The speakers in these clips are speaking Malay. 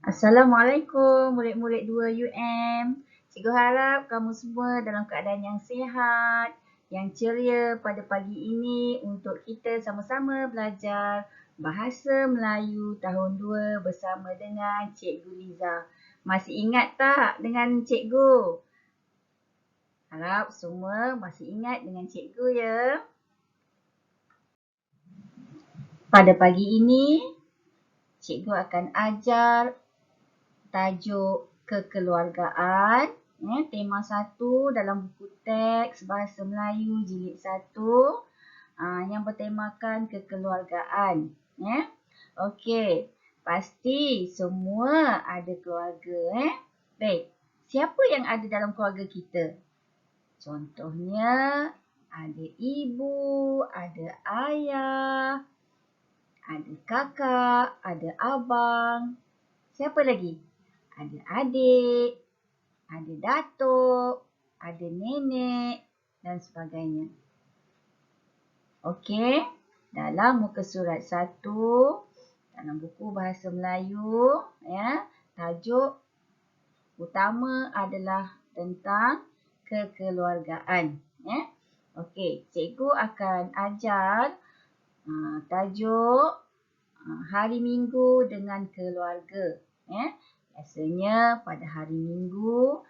Assalamualaikum murid-murid 2UM. Cikgu harap kamu semua dalam keadaan yang sihat, yang ceria pada pagi ini untuk kita sama-sama belajar Bahasa Melayu tahun 2 bersama dengan Cikgu Liza. Masih ingat tak dengan cikgu? Harap semua masih ingat dengan cikgu ya. Pada pagi ini, cikgu akan ajar tajuk kekeluargaan, tema 1 dalam buku teks Bahasa Melayu jilid 1 yang bertemakan kekeluargaan. Okey, pasti semua ada keluarga. Baik, siapa yang ada dalam keluarga kita? Contohnya, ada ibu, ada ayah, ada kakak, ada abang. Siapa lagi? Ada adik, ada datuk, ada nenek dan sebagainya. Okey, dalam muka surat 1, dalam buku Bahasa Melayu, tajuk utama adalah tentang kekeluargaan. Okey, cikgu akan ajar tajuk hari Minggu dengan keluarga. Biasanya pada hari Minggu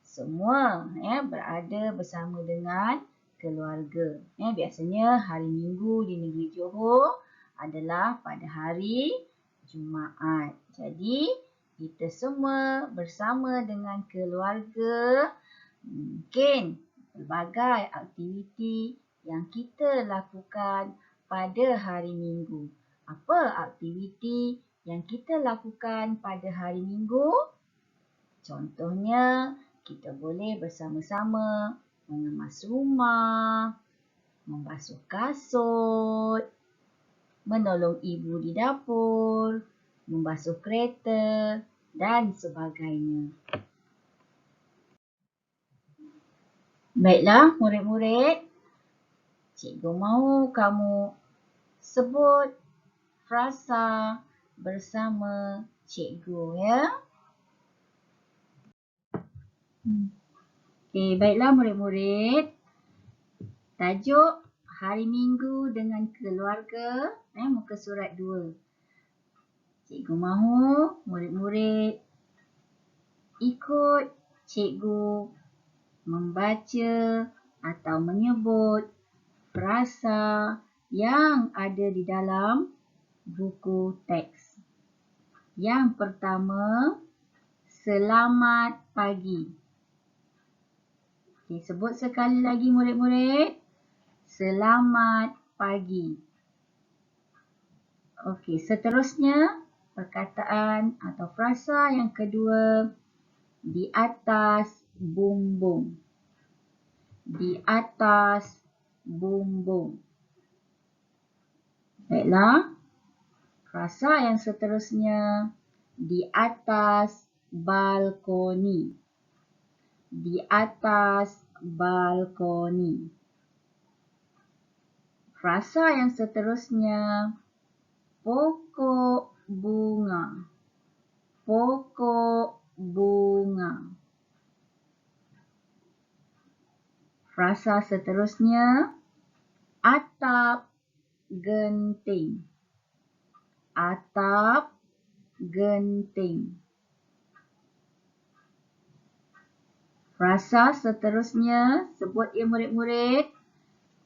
semua berada bersama dengan keluarga. Biasanya hari Minggu di negeri Johor adalah pada hari Jumaat. Jadi kita semua bersama dengan keluarga, mungkin pelbagai aktiviti yang kita lakukan pada hari Minggu. Apa aktiviti yang kita lakukan pada hari Minggu? Contohnya, kita boleh bersama-sama mengemas rumah, membasuh kasut, menolong ibu di dapur, membasuh kereta dan sebagainya. Baiklah murid-murid, cikgu mahu kamu sebut frasa bersama cikgu ya. Okey, baiklah murid-murid. Tajuk hari Minggu dengan keluarga, muka surat 2. Cikgu mahu murid-murid ikut cikgu membaca atau menyebut frasa yang ada di dalam buku teks. Yang pertama, selamat pagi. Okey, sebut sekali lagi murid-murid. Selamat pagi. Okey, seterusnya perkataan atau frasa yang kedua, di atas bumbung. Di atas bumbung. Baiklah. Frasa yang seterusnya, di atas balkoni. Di atas balkoni. Frasa yang seterusnya, pokok bunga. Pokok bunga. Frasa seterusnya, atap genting. Atap genting. Frasa seterusnya, sebut ya murid-murid,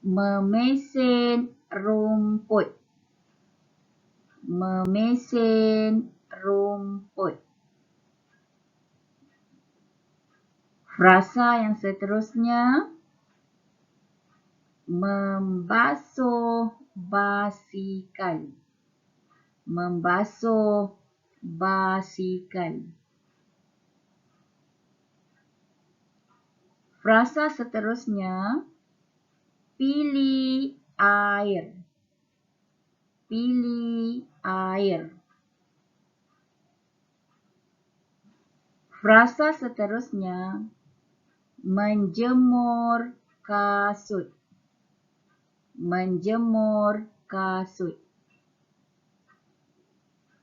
memesin rumput. Memesin rumput. Frasa yang seterusnya, membasuh basikal. Membasuh basikal. Frasa seterusnya, pilih air. Pilih air. Frasa seterusnya, menjemur kasut. Menjemur kasut.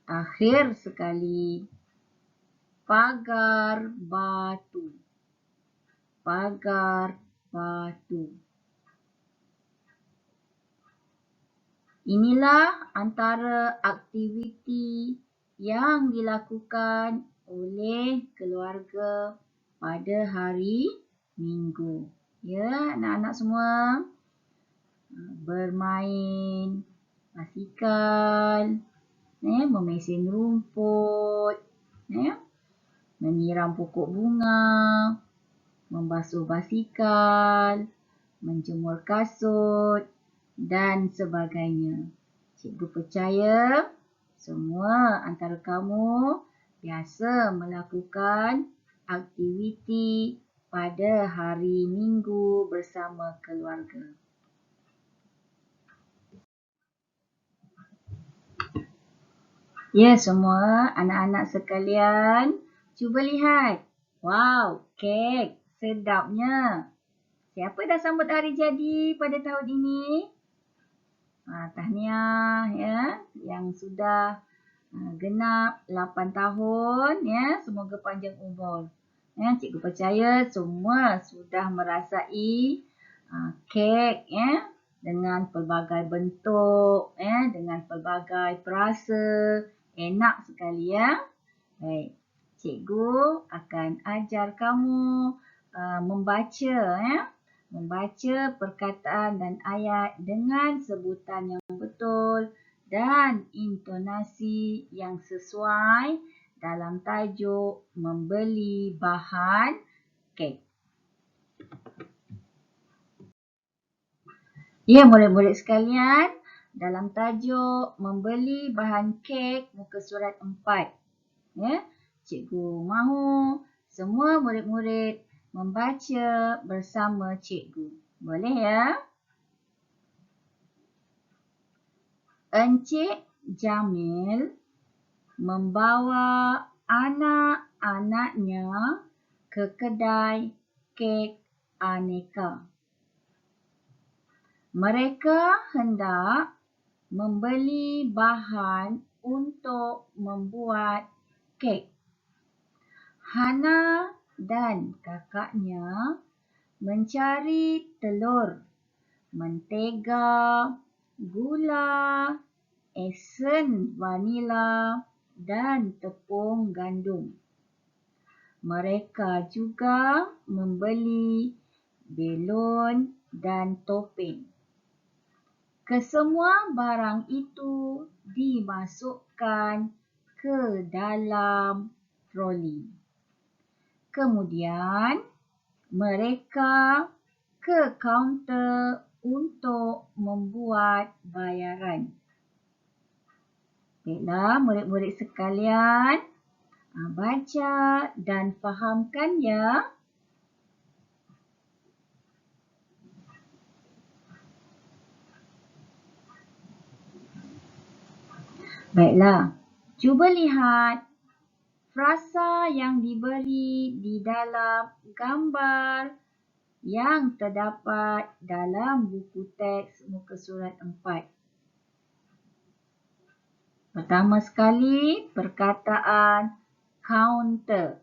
Akhir sekali, pagar batu. Pagar batu. Inilah antara aktiviti yang dilakukan oleh keluarga pada hari Minggu. Ya, anak-anak semua bermain basikal, memesin rumput, menyiram pokok bunga, membasuh basikal, menjemur kasut dan sebagainya. Cikgu percaya semua antara kamu biasa melakukan aktiviti pada hari Minggu bersama keluarga. Ya, semua anak-anak sekalian, cuba lihat. Wow, kek sedapnya. Siapa dah sambut hari jadi pada tahun ini? Tahniah ya, yang sudah genap 8 tahun ya, semoga panjang umur. Ya, cikgu percaya semua sudah merasai kek ya dengan pelbagai bentuk ya, dengan pelbagai perasa, enak sekali ya. Baik, cikgu akan ajar kamu membaca ya. Membaca perkataan dan ayat dengan sebutan yang betul dan intonasi yang sesuai dalam tajuk membeli bahan kek. Ya, murid-murid sekalian, dalam tajuk membeli bahan kek muka surat 4. Ya, cikgu mahu semua murid-murid membaca bersama cikgu. Boleh ya? Encik Jamil membawa anak-anaknya ke kedai kek aneka. Mereka hendak membeli bahan untuk membuat kek. Hana dan kakaknya mencari telur, mentega, gula, esen vanila dan tepung gandum. Mereka juga membeli belon dan topeng. Kesemua barang itu dimasukkan ke dalam troli. Kemudian mereka ke kaunter untuk membuat bayaran. Baiklah murid-murid sekalian, baca dan fahamkan ya. Baiklah, cuba lihat frasa yang diberi di dalam gambar yang terdapat dalam buku teks muka surat 4. Pertama sekali, perkataan kaunter.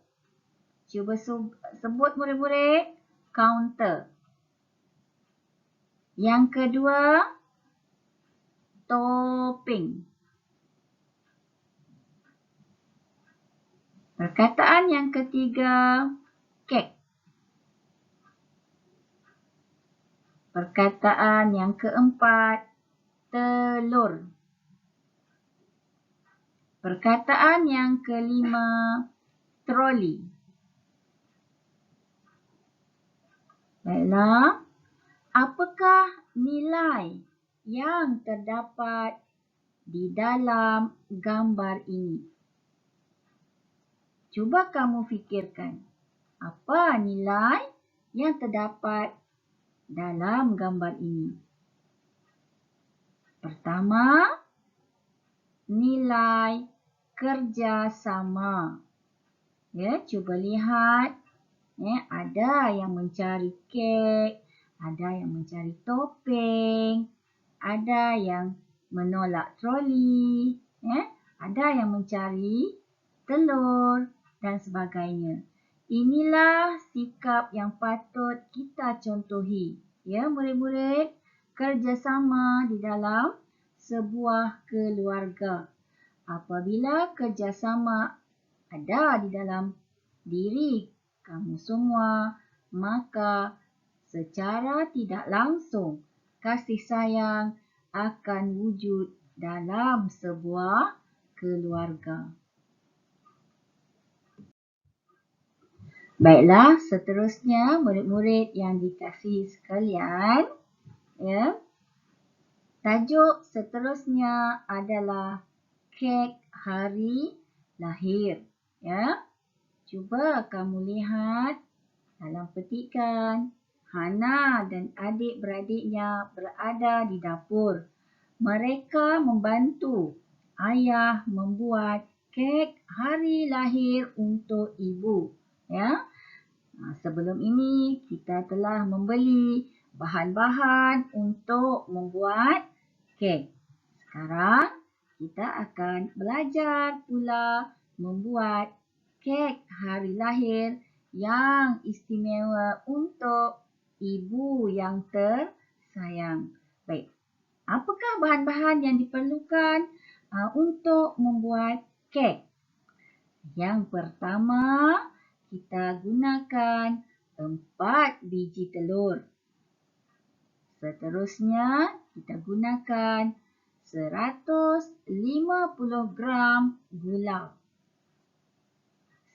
Cuba sebut murid-murid, kaunter. Yang kedua, topeng. Perkataan yang ketiga, kek. Perkataan yang keempat, telur. Perkataan yang kelima, troli. Baiklah, apakah nilai yang terdapat di dalam gambar ini? Cuba kamu fikirkan, apa nilai yang terdapat dalam gambar ini? Pertama, nilai kerjasama. Ya, cuba lihat. Ya, ada yang mencari kek, ada yang mencari topeng, ada yang menolak troli, ya, ada yang mencari telur, dan sebagainya. Inilah sikap yang patut kita contohi. Ya, murid-murid, kerjasama di dalam sebuah keluarga. Apabila kerjasama ada di dalam diri kamu semua, maka secara tidak langsung kasih sayang akan wujud dalam sebuah keluarga. Baiklah, seterusnya murid-murid yang dikasihi sekalian, ya. Tajuk seterusnya adalah kek hari lahir, ya. Cuba kamu lihat dalam petikan, Hana dan adik-beradiknya berada di dapur. Mereka membantu ayah membuat kek hari lahir untuk ibu, ya. Sebelum ini kita telah membeli bahan-bahan untuk membuat kek. Sekarang kita akan belajar pula membuat kek hari lahir yang istimewa untuk ibu yang tersayang. Baik, apakah bahan-bahan yang diperlukan untuk membuat kek? Yang pertama, kita gunakan 4 biji telur. Seterusnya, kita gunakan 150 gram gula.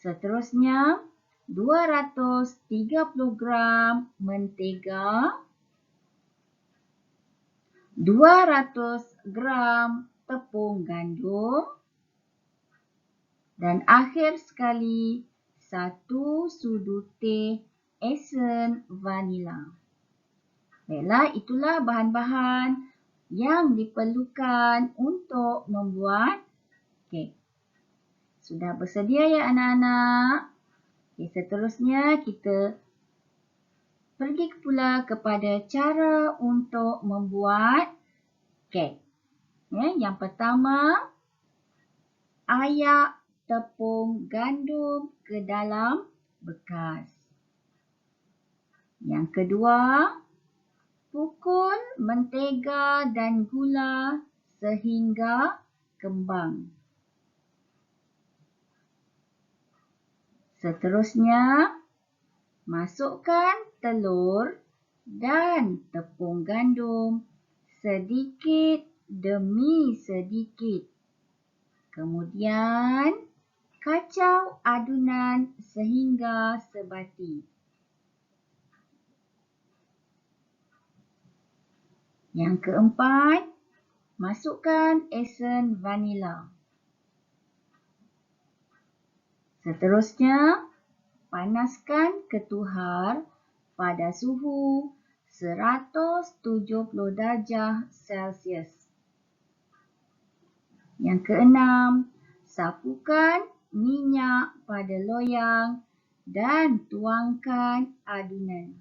Seterusnya, 230 gram mentega, 200 gram tepung gandum, dan akhir sekali 1 sudu teh esen vanila. Baiklah, itulah bahan-bahan yang diperlukan untuk membuat kek. Sudah bersedia ya anak-anak? Okay, seterusnya kita pergi pula kepada cara untuk membuat kek. Ya, yang pertama, ayak tepung gandum ke dalam bekas. Yang kedua, pukul mentega dan gula sehingga kembang. Seterusnya, masukkan telur dan tepung gandum sedikit demi sedikit. Kemudian, kacau adunan sehingga sebati. Yang keempat, masukkan esen vanila. Seterusnya, panaskan ketuhar pada suhu 170 darjah Celsius. Yang keenam, sapukan minyak pada loyang dan tuangkan adunan.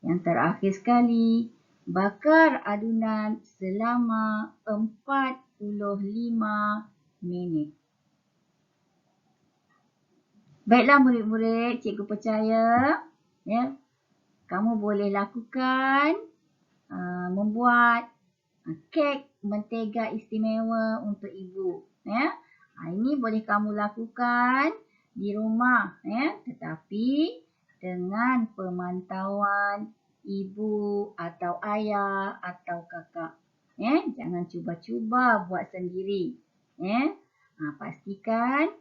Yang terakhir sekali, bakar adunan selama 45 minit. Baiklah murid-murid, cikgu percaya ya, kamu boleh lakukan membuat kek mentega istimewa untuk ibu. Ya. Ini boleh kamu lakukan di rumah, ya, tetapi dengan pemantauan ibu atau ayah atau kakak. Ya. Jangan cuba-cuba buat sendiri. Ya. Pastikan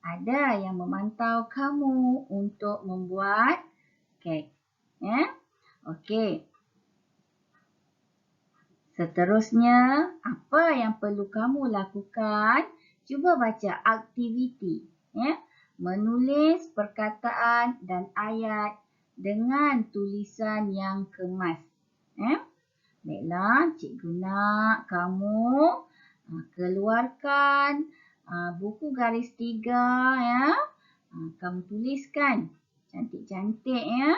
ada yang memantau kamu untuk membuat kek. Ya. Okey. Seterusnya, apa yang perlu kamu lakukan? Cuba baca aktiviti. Ya. Menulis perkataan dan ayat dengan tulisan yang kemas. Ya. Baiklah, cikgu nak kamu keluarkan buku garis 3. Ya. Kamu tuliskan cantik-cantik. Ya.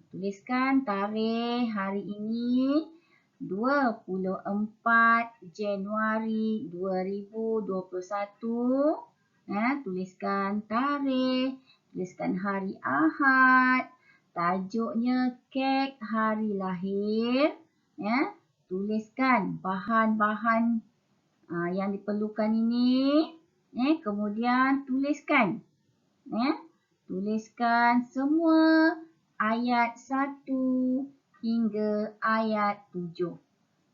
Tuliskan tarikh hari ini 24 Januari 2021 Tuliskan tarikh, tuliskan hari Ahad, tajuknya kek hari lahir. Tuliskan bahan-bahan yang diperlukan ini. Kemudian tuliskan. Tuliskan semua ayat 1 hingga ayat 7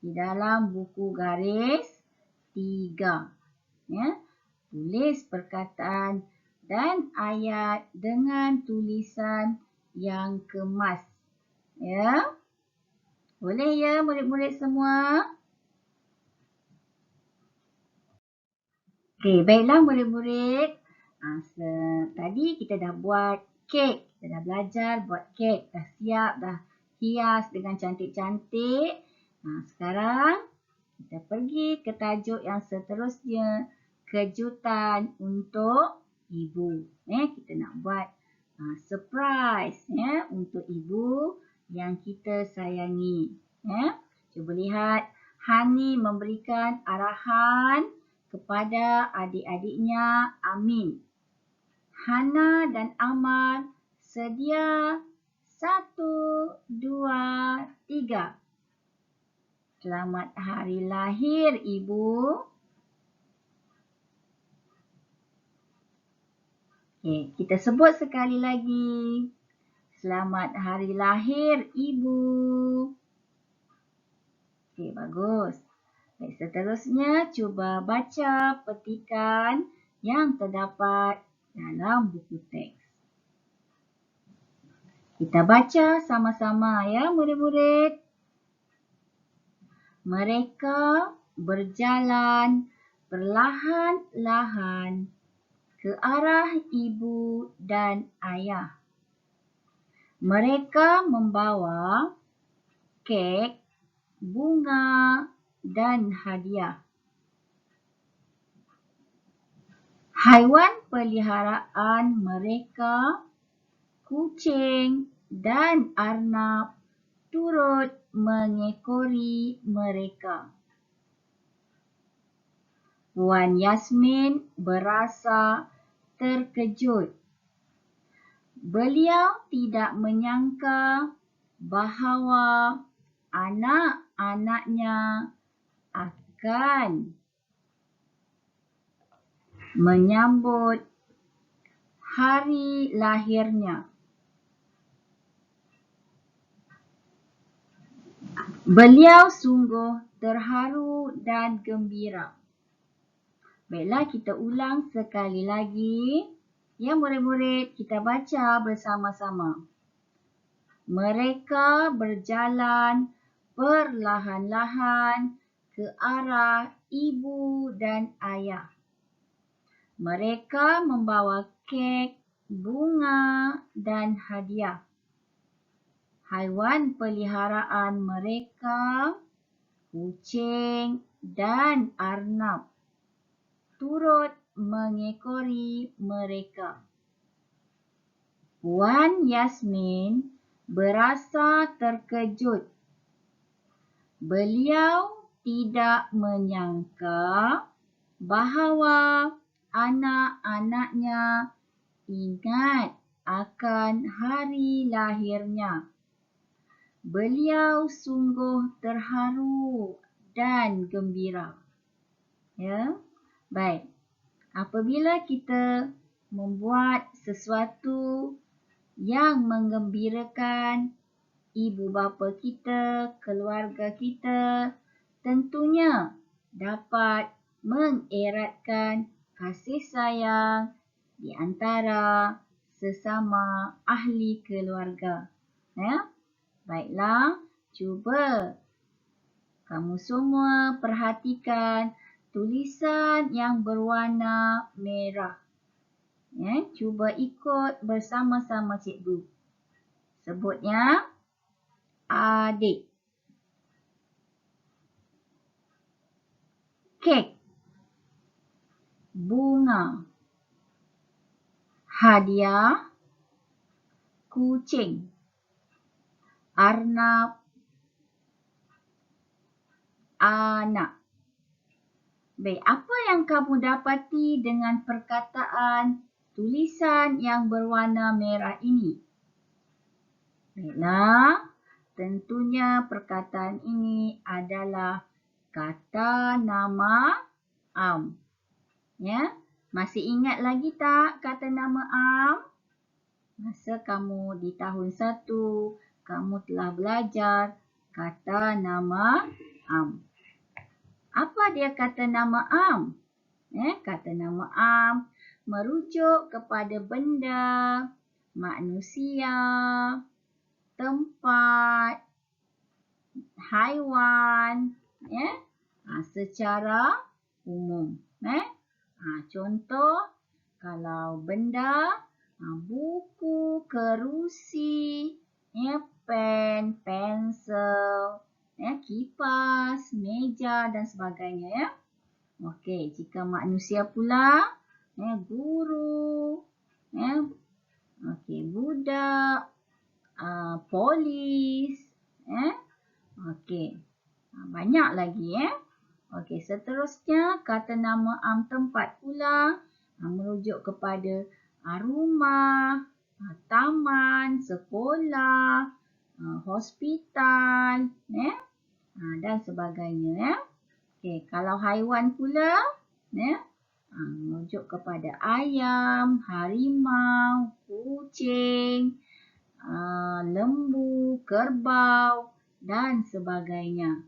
di dalam buku garis 3. Tulis perkataan dan ayat dengan tulisan yang kemas. Boleh ya murid-murid semua? Okey, baiklah murid-murid. Tadi kita dah buat kek. Kita dah belajar buat kek. Dah siap, dah hias dengan cantik-cantik. Sekarang kita pergi ke tajuk yang seterusnya. Kejutan untuk ibu. Kita nak buat surprise untuk ibu yang kita sayangi. Cuba lihat. Hani memberikan arahan kepada adik-adiknya Amin. Hana dan Amal sedia 1, 2, 3. Selamat hari lahir ibu. Okey, kita sebut sekali lagi. Selamat hari lahir ibu. Okey, bagus. Baik, seterusnya cuba baca petikan yang terdapat dalam buku teks. Kita baca sama-sama ya murid-murid. Mereka berjalan perlahan-lahan ke arah ibu dan ayah. Mereka membawa kek, bunga dan hadiah. Haiwan peliharaan mereka, kucing dan arnab, turut mengekori mereka. Puan Yasmin berasa terkejut. Beliau tidak menyangka bahawa anak-anaknya akan menyambut hari lahirnya. Beliau sungguh terharu dan gembira. Baiklah, kita ulang sekali lagi. Ya murid-murid, kita baca bersama-sama. Mereka berjalan perlahan-lahan ke arah ibu dan ayah. Mereka membawa kek, bunga dan hadiah. Haiwan peliharaan mereka, kucing dan arnab, turut mengekori mereka. Puan Yasmin berasa terkejut. Beliau tidak menyangka bahawa anak-anaknya ingat akan hari lahirnya. Beliau sungguh terharu dan gembira. Ya, baik. Apabila kita membuat sesuatu yang menggembirakan ibu bapa kita, keluarga kita, tentunya dapat mengeratkan kasih sayang di antara sesama ahli keluarga. Baiklah, cuba kamu semua perhatikan tulisan yang berwarna merah. Cuba ikut bersama-sama cikgu. Sebutnya adik. Kek. Bunga. Hadiah. Kucing. Arnab. Anak. Baik, apa yang kamu dapati dengan perkataan tulisan yang berwarna merah ini? Baiklah, tentunya perkataan ini adalah kata nama am. Ya, masih ingat lagi tak kata nama am? Masa kamu di tahun 1, kamu telah belajar kata nama am. Apa dia kata nama am? Kata nama am merujuk kepada benda, manusia, tempat, haiwan, secara umum. Contoh, kalau benda, buku, kerusi, pen, pensel, kipas, meja dan sebagainya. Okey, jika manusia pula, guru, budak, polis, okey, banyak lagi. Okey, seterusnya kata nama am tempat pula merujuk kepada rumah, taman, sekolah, hospital, dan sebagainya. Okey, kalau haiwan pula, merujuk kepada ayam, harimau, kucing, lembu, kerbau dan sebagainya.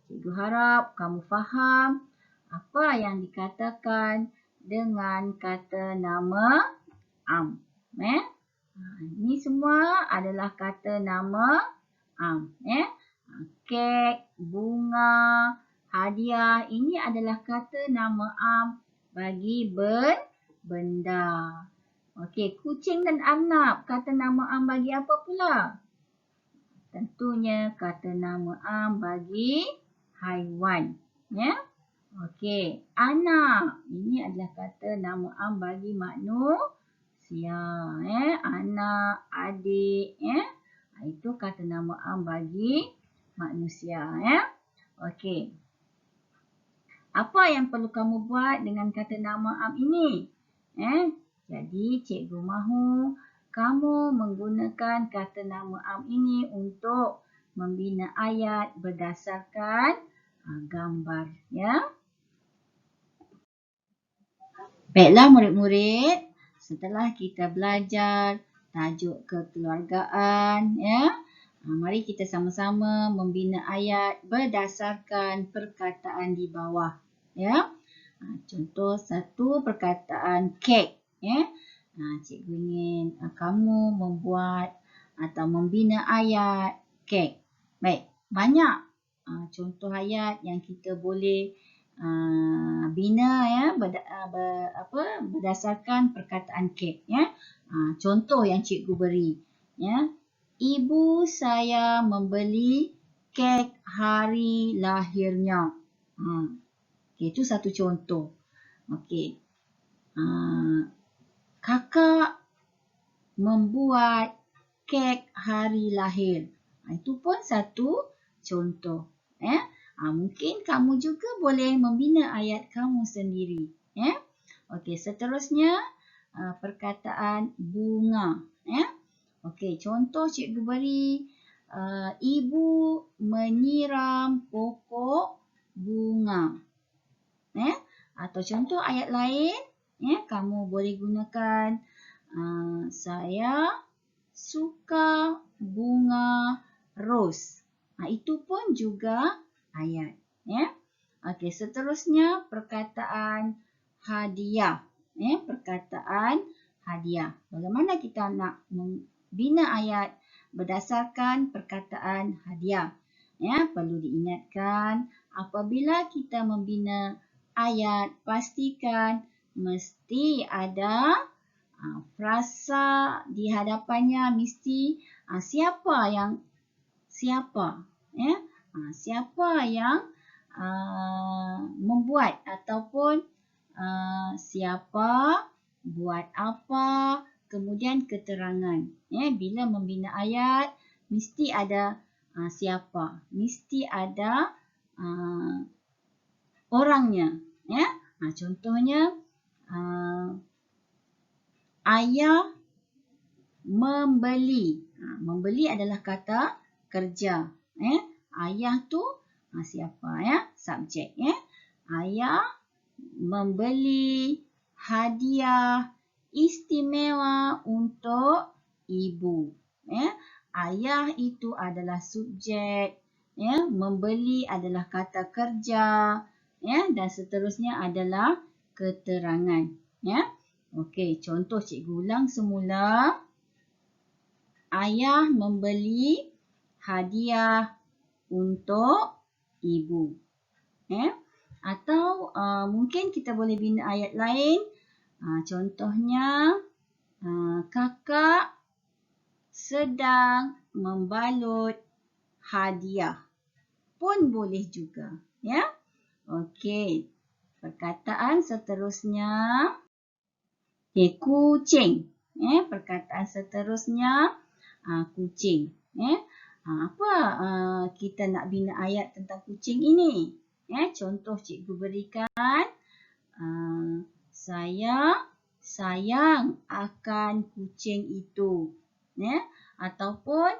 Cikgu harap kamu faham apa yang dikatakan dengan kata nama am. Ini semua adalah kata nama am. Kek, bunga, hadiah, ini adalah kata nama am bagi benda. Okey, kucing dan arnab, kata nama am bagi apa pula? Tentunya kata nama am bagi haiwan. Okey, anak, ini adalah kata nama am bagi manusia. Anak, adik, itu kata nama am bagi manusia. Okey. Apa yang perlu kamu buat dengan kata nama am ini? Jadi cikgu mahu kamu menggunakan kata nama am ini untuk membina ayat berdasarkan gambar. Baiklah murid-murid, setelah kita belajar tajuk kekeluargaan, mari kita sama-sama membina ayat berdasarkan perkataan di bawah. Contoh satu perkataan kek. Cikgu ingin kamu membuat atau membina ayat kek. Baik, banyak contoh ayat yang kita boleh bina berdasarkan perkataan kek. Contoh yang cikgu beri. Ibu saya membeli kek hari lahirnya. Itu satu contoh. Okey. Kakak membuat kek hari lahir. Itu pun satu contoh. Mungkin kamu juga boleh membina ayat kamu sendiri. Okey, seterusnya perkataan bunga. Okey, contoh cikgu beri. Ibu menyiram pokok bunga. Atau contoh ayat lain, kamu boleh gunakan saya suka bunga ros. Itu pun juga ayat. Okey, seterusnya perkataan hadiah. Perkataan hadiah. Bagaimana kita nak membina ayat berdasarkan perkataan hadiah? Perlu diingatkan apabila kita membina ayat, pastikan mesti ada frasa di hadapannya, mesti siapa yang membuat ataupun siapa buat apa, kemudian keterangan. Bila membina ayat mesti ada siapa, mesti ada orangnya. Ya. Contohnya ayah membeli. Membeli adalah kata kerja. Ayah tu siapa ya? Subjek ya. Ayah membeli hadiah istimewa untuk ibu. Ayah itu adalah subjek. Membeli adalah kata kerja. Dan seterusnya adalah keterangan. Okey, contoh cikgu ulang semula. Ayah membeli hadiah untuk ibu. Atau mungkin kita boleh bina ayat lain. Contohnya, kakak sedang membalut hadiah. Pun boleh juga. Okey. Perkataan seterusnya. Kucing. Perkataan seterusnya. Kucing. Apa kita nak bina ayat tentang kucing ini? Contoh cikgu berikan. Saya sayang akan kucing itu. Ataupun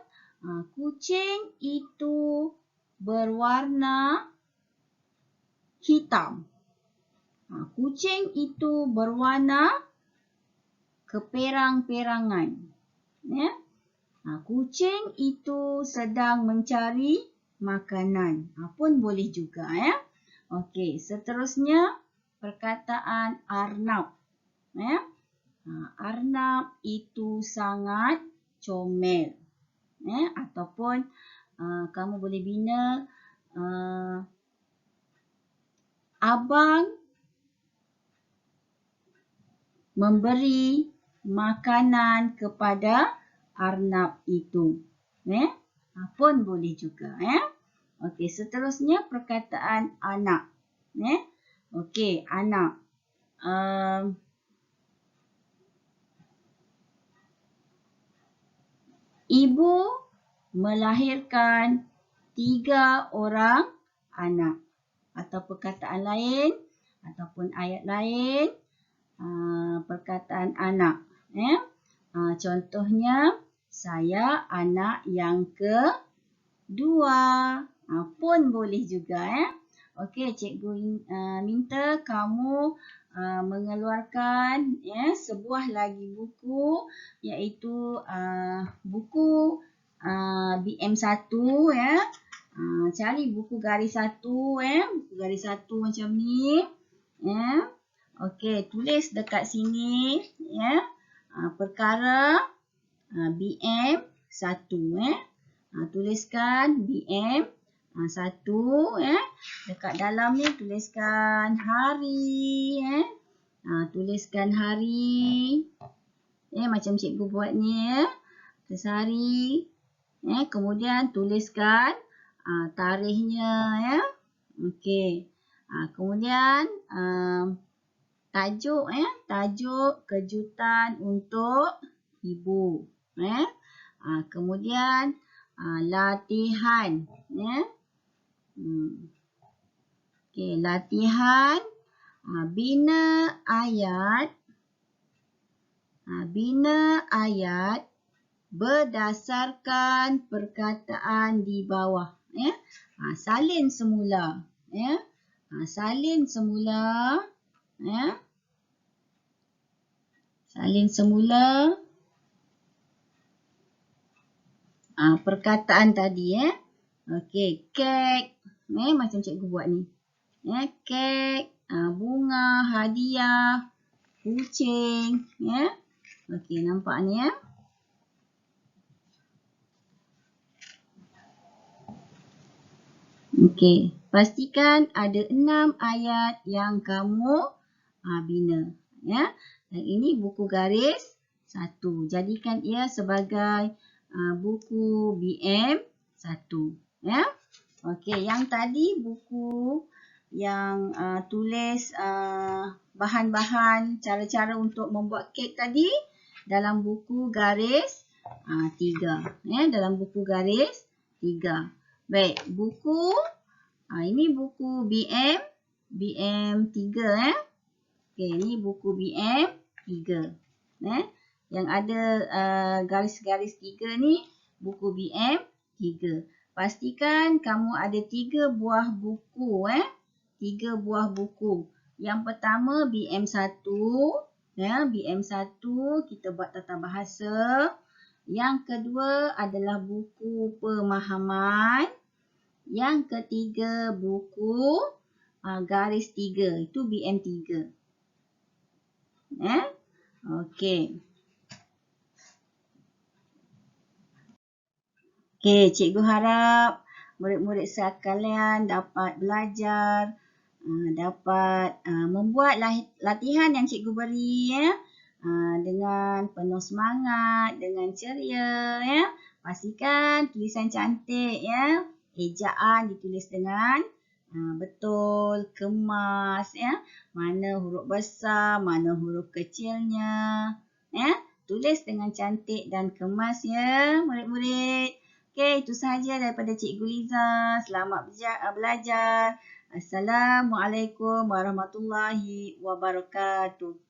kucing itu berwarna hitam. Kucing itu berwarna keperang-perangan. Kucing itu sedang mencari makanan. Pun boleh juga. Okey, seterusnya perkataan arnab. Arnab itu sangat comel. Ataupun kamu boleh bina abang memberi makanan kepada arnab itu. Pun boleh juga. Okey, seterusnya perkataan anak. Okey, anak. Ibu melahirkan 3 orang anak. Atau perkataan lain, ataupun ayat lain, perkataan anak. Contohnya, saya anak yang kedua. Pun boleh juga. Okey, cikgu minta kamu mengeluarkan sebuah lagi buku, iaitu buku BM1. Cari buku garis 1. Buku garis 1 macam ni. Okey, tulis dekat sini. Perkara BM1. Tuliskan BM1. Dekat dalam ni tuliskan hari. Tuliskan hari. Macam cikgu buat ni. Tulis hari. Kemudian tuliskan tarikhnya. Okey. Kemudian tajuk. Tajuk kejutan untuk ibu. Kemudian latihan. Okey, latihan. Bina ayat. Bina ayat berdasarkan perkataan di bawah. Salin semula. Salin semula. Salin semula perkataan tadi. Okey, kek. Macam cikgu buat ni. Kek, bunga, hadiah, kucing. Okey, nampak ni. Okey, pastikan ada 6 ayat yang kamu bina. Dan ini buku garis 1. Jadikan ia sebagai buku BM1. Okey, yang tadi buku yang tulis bahan-bahan cara-cara untuk membuat kek tadi dalam buku garis 3. Dalam buku garis 3. Baik, buku ini buku BM1. BM3 Okey, ni buku BM3. Yang ada garis-garis 3 ni buku BM3. Pastikan kamu ada 3 buah buku 3 buah buku. Yang pertama BM1 BM1 kita buat tata bahasa. Yang kedua adalah buku pemahaman. Yang ketiga buku garis 3. Itu BM3. Okey. Okey, cikgu harap murid-murid sekalian dapat belajar, dapat membuat latihan yang cikgu beri dengan penuh semangat, dengan ceria Pastikan tulisan cantik Ejaan ditulis dengan betul, kemas Mana huruf besar, mana huruf kecilnya Tulis dengan cantik dan kemas murid-murid. Okey, itu sahaja daripada Cikgu Liza. Selamat belajar. Assalamualaikum warahmatullahi wabarakatuh.